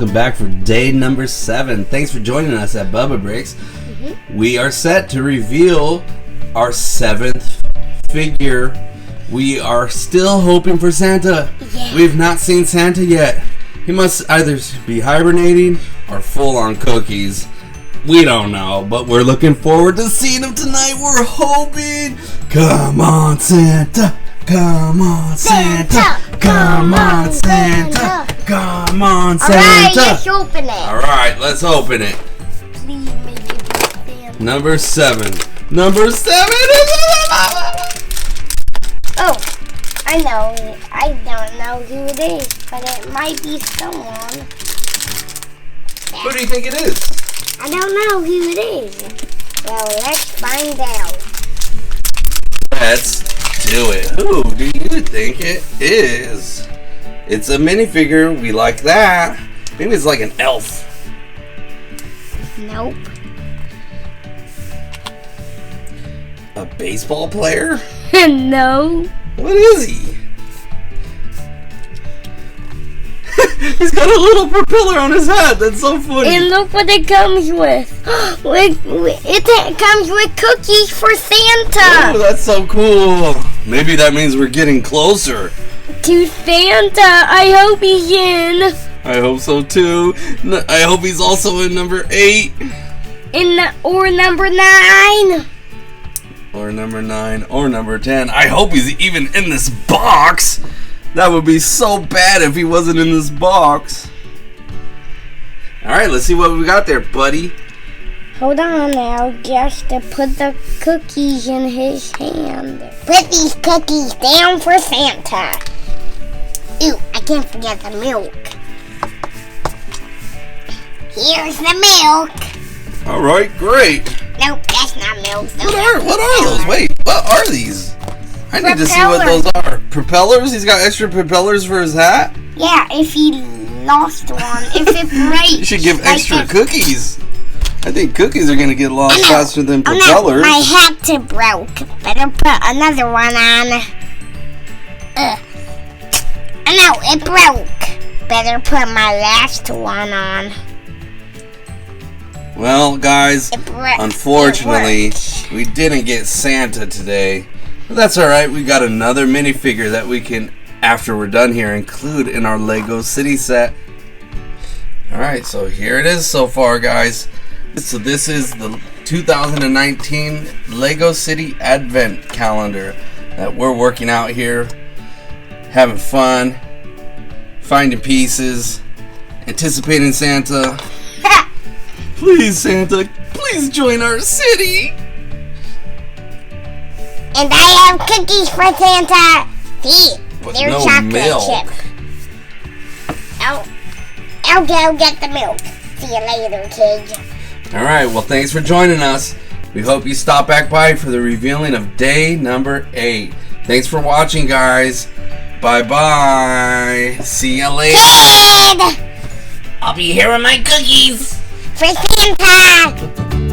welcome back for day number 7. Thanks for joining us at Bubba Breaks. We are set to reveal our 7th figure. We are still hoping for Santa. Yeah. We've not seen Santa yet. He must either be hibernating or full on cookies. We don't know, but we're looking forward to seeing him tonight. We're hoping. Come on, Santa. Come on, Santa. Come on, Santa. Come on, Santa. Alright, let's open it. Alright, let's open it. Please make it be Santa. Number 7. Number 7 Oh, I know. I don't know who it is, but it might be someone. Who do you think it is? I don't know who it is. Well, let's find out. Let's do it. Who do you think it is? It's a minifigure. We like that. Maybe it's like an elf. Nope. A baseball player? No. What is he? He's got a little propeller on his head. That's so funny. And look what it comes with. It comes with cookies for Santa. Oh, that's so cool. Maybe that means we're getting closer. To Santa. I hope he's in. I hope so too. I hope he's also in number 8. Or number 9. Or number 9. Or number 10. I hope he's even in this box. That would be so bad if he wasn't in this box. Alright, let's see what we got there, buddy. Hold on now, just to put the cookies in his hand. Put these cookies down for Santa. Ooh, I can't forget the milk. Here's the milk. Alright, great. Nope, that's not milk. What are those? Wait, what are these? I need to see what those are. Propellers? He's got extra propellers for his hat? Yeah, if he lost one. If it breaks. You should give like extra cookies. I think cookies are going to get lost faster than Oh, no, propellers. my hat broke. Better put another one on. Oh, no, it broke. Better put my last one on. Well, guys, unfortunately, It worked. we didn't get Santa today. But that's alright, we got another minifigure that we can, after we're done here, include in our Lego City set. Alright, so here it is so far, guys. So this is the 2019 Lego City Advent Calendar that we're working out here. Having fun, finding pieces, anticipating Santa. Please, Santa, please join our city. And I have cookies for Santa. See, But they're no chocolate milk. chip. I'll go get the milk. See you later, kids. Alright, well, thanks for joining us. We hope you stop back by for the revealing of day number 8. Thanks for watching, guys. Bye-bye. See you later. Kid! I'll be here with my cookies. For Santa!